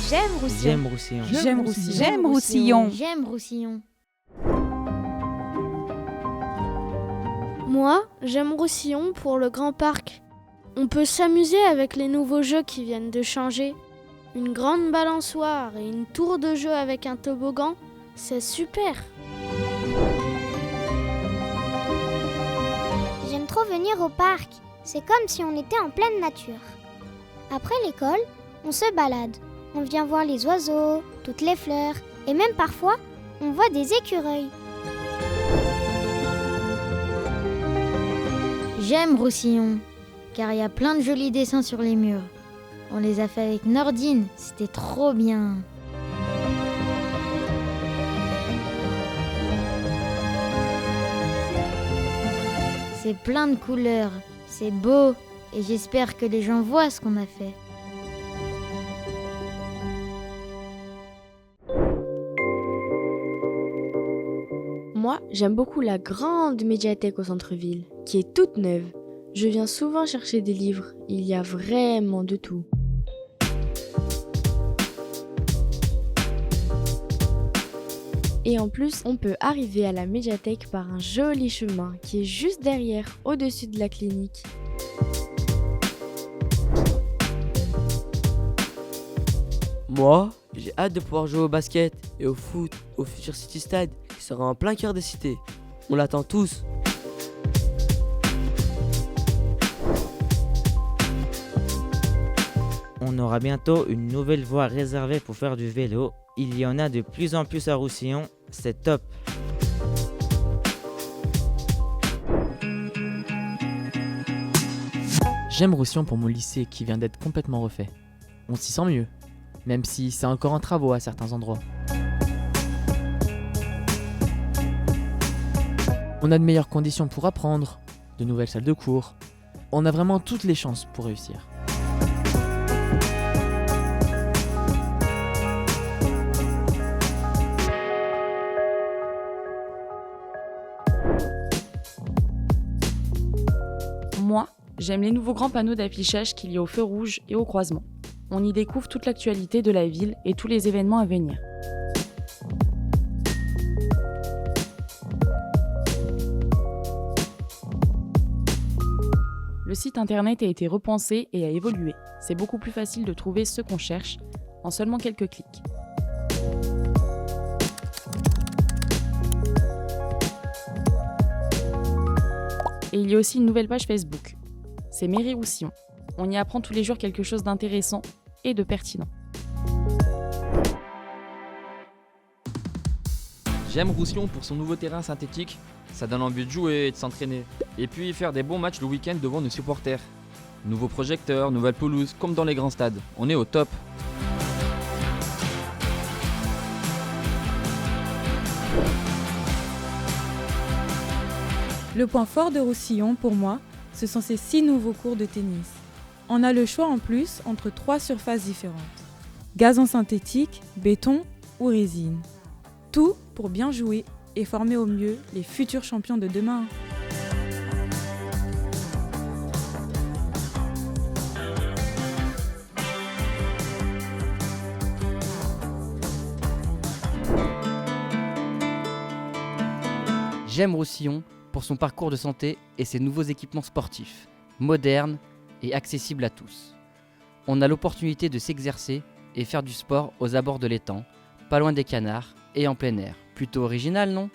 J'aime Roussillon. J'aime Roussillon. J'aime Roussillon. J'aime Roussillon. J'aime Roussillon. Moi, j'aime Roussillon pour le grand parc. On peut s'amuser avec les nouveaux jeux qui viennent de changer. Une grande balançoire et une tour de jeu avec un toboggan, c'est super. J'aime trop venir au parc. C'est comme si on était en pleine nature. Après l'école, on se balade. On vient voir les oiseaux, toutes les fleurs, et même parfois, on voit des écureuils. J'aime Roussillon, car il y a plein de jolis dessins sur les murs. On les a fait avec Nordine, c'était trop bien. C'est plein de couleurs, c'est beau, et j'espère que les gens voient ce qu'on a fait. Moi, j'aime beaucoup la grande médiathèque au centre-ville, qui est toute neuve. Je viens souvent chercher des livres, il y a vraiment de tout. Et en plus, on peut arriver à la médiathèque par un joli chemin qui est juste derrière, au-dessus de la clinique. Moi, j'ai hâte de pouvoir jouer au basket et au foot au Future City Stade qui sera en plein cœur des cités. On l'attend tous. On aura bientôt une nouvelle voie réservée pour faire du vélo. Il y en a de plus en plus à Roussillon, c'est top. J'aime Roussillon pour mon lycée qui vient d'être complètement refait. On s'y sent mieux, même si c'est encore en travaux à certains endroits. On a de meilleures conditions pour apprendre, de nouvelles salles de cours. On a vraiment toutes les chances pour réussir. Moi, j'aime les nouveaux grands panneaux d'affichage qu'il y a au feu rouge et au croisement. On y découvre toute l'actualité de la ville et tous les événements à venir. Le site internet a été repensé et a évolué. C'est beaucoup plus facile de trouver ce qu'on cherche en seulement quelques clics. Et il y a aussi une nouvelle page Facebook. C'est Mairie Roussillon. On y apprend tous les jours quelque chose d'intéressant et de pertinent. J'aime Roussillon pour son nouveau terrain synthétique. Ça donne envie de jouer et de s'entraîner. Et puis faire des bons matchs le week-end devant nos supporters. Nouveaux projecteurs, nouvelle pelouse, comme dans les grands stades. On est au top. Le point fort de Roussillon, pour moi, ce sont ces 6 nouveaux courts de tennis. On a le choix en plus entre 3 surfaces différentes. Gazon synthétique, béton ou résine. Tout pour bien jouer et former au mieux les futurs champions de demain. J'aime Roussillon pour son parcours de santé et ses nouveaux équipements sportifs, modernes et accessibles à tous. On a l'opportunité de s'exercer et faire du sport aux abords de l'étang, pas loin des canards et en plein air. Plutôt original, non ?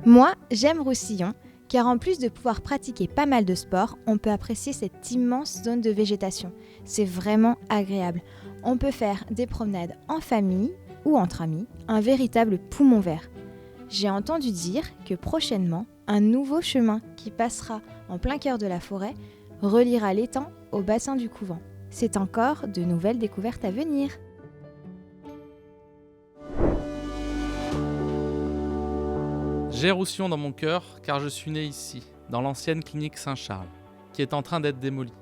Moi, j'aime Roussillon, car en plus de pouvoir pratiquer pas mal de sports, on peut apprécier cette immense zone de végétation. C'est vraiment agréable. On peut faire des promenades en famille ou entre amis, un véritable poumon vert. J'ai entendu dire que prochainement, un nouveau chemin qui passera en plein cœur de la forêt reliera l'étang au bassin du couvent. C'est encore de nouvelles découvertes à venir. J'ai Roussillon dans mon cœur car je suis né ici, dans l'ancienne clinique Saint-Charles, qui est en train d'être démolie.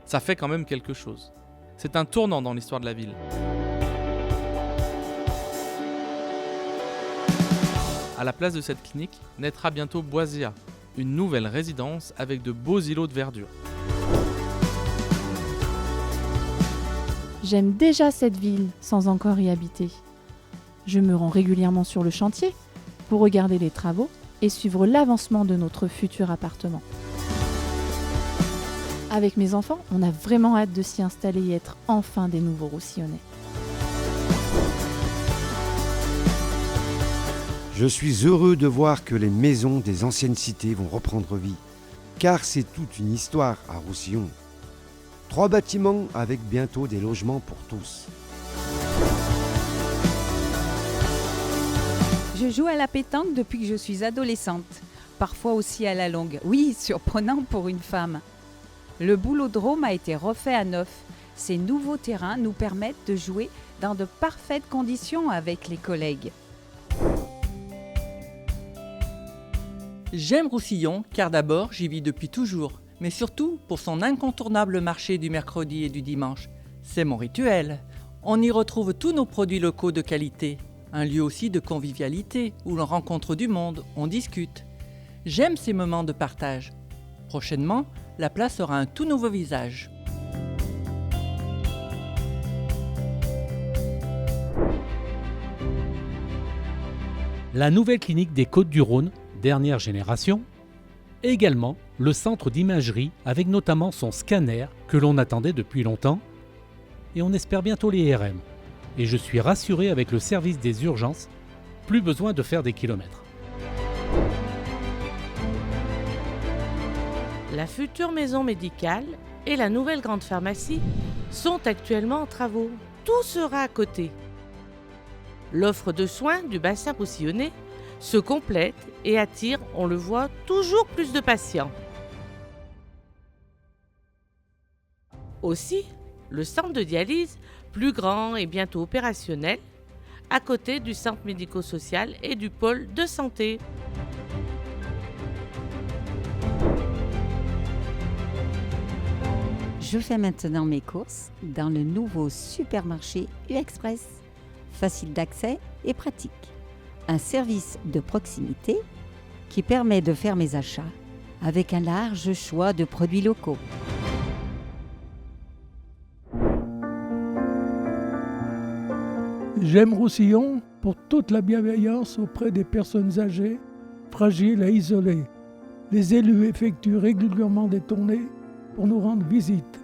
Ça fait quand même quelque chose. C'est un tournant dans l'histoire de la ville. À la place de cette clinique, naîtra bientôt Boisia, une nouvelle résidence avec de beaux îlots de verdure. J'aime déjà cette ville sans encore y habiter. Je me rends régulièrement sur le chantier pour regarder les travaux et suivre l'avancement de notre futur appartement. Avec mes enfants, on a vraiment hâte de s'y installer et être enfin des nouveaux Roussillonnais. Je suis heureux de voir que les maisons des anciennes cités vont reprendre vie, car c'est toute une histoire à Roussillon. 3 bâtiments avec bientôt des logements pour tous. Je joue à la pétanque depuis que je suis adolescente, parfois aussi à la longue. Oui, surprenant pour une femme. Le boulodrome a été refait à neuf. Ces nouveaux terrains nous permettent de jouer dans de parfaites conditions avec les collègues. J'aime Roussillon car d'abord j'y vis depuis toujours, mais surtout pour son incontournable marché du mercredi et du dimanche. C'est mon rituel. On y retrouve tous nos produits locaux de qualité. Un lieu aussi de convivialité où l'on rencontre du monde, on discute. J'aime ces moments de partage. Prochainement, la place aura un tout nouveau visage. La nouvelle clinique des Côtes-du-Rhône, dernière génération, et également le centre d'imagerie avec notamment son scanner que l'on attendait depuis longtemps, et on espère bientôt les IRM. Et je suis rassuré avec le service des urgences, plus besoin de faire des kilomètres. La future maison médicale et la nouvelle grande pharmacie sont actuellement en travaux. Tout sera à côté. L'offre de soins du bassin roussillonnais se complète et attire, on le voit, toujours plus de patients. Aussi, le centre de dialyse, plus grand et bientôt opérationnel, à côté du centre médico-social et du pôle de santé. Je fais maintenant mes courses dans le nouveau supermarché U-Express. Facile d'accès et pratique. Un service de proximité qui permet de faire mes achats avec un large choix de produits locaux. J'aime Roussillon pour toute la bienveillance auprès des personnes âgées, fragiles et isolées. Les élus effectuent régulièrement des tournées pour nous rendre visite.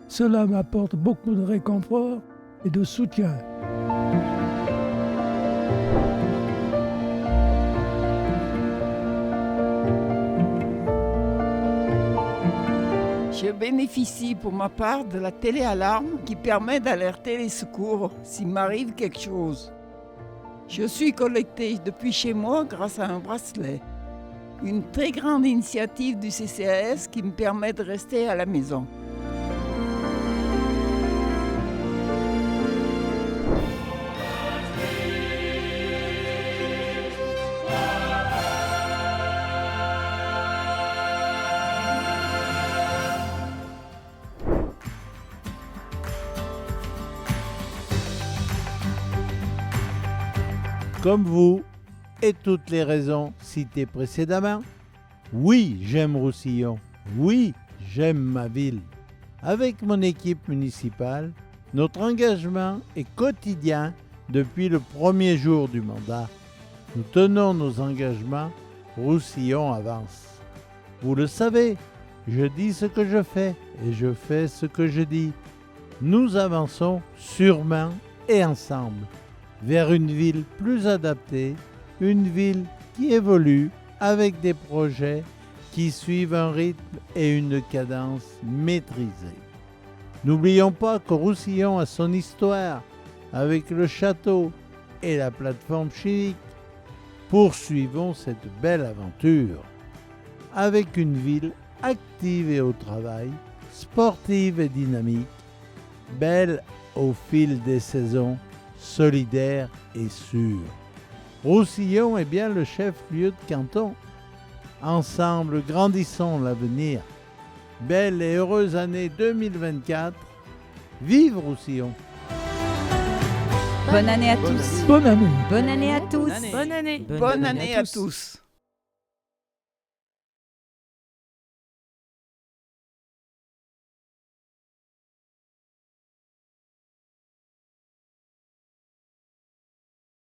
Cela m'apporte beaucoup de réconfort et de soutien. Je bénéficie pour ma part de la téléalarme qui permet d'alerter les secours s'il m'arrive quelque chose. Je suis connectée depuis chez moi grâce à un bracelet. Une très grande initiative du CCAS qui me permet de rester à la maison. Comme vous et toutes les raisons citées précédemment, oui, j'aime Roussillon, oui, j'aime ma ville. Avec mon équipe municipale, notre engagement est quotidien depuis le premier jour du mandat. Nous tenons nos engagements, Roussillon avance. Vous le savez, je dis ce que je fais et je fais ce que je dis. Nous avançons sûrement et ensemble vers une ville plus adaptée, une ville qui évolue avec des projets qui suivent un rythme et une cadence maîtrisée. N'oublions pas que Roussillon a son histoire avec le château et la plateforme chimique. Poursuivons cette belle aventure avec une ville active et au travail, sportive et dynamique, belle au fil des saisons, solidaire et sûre. Roussillon est bien le chef-lieu de canton. Ensemble, grandissons l'avenir. Belle et heureuse année 2024. Vive Roussillon! Bonne année à tous. Bonne année. Bonne année à tous. Bonne année. Bonne année à tous.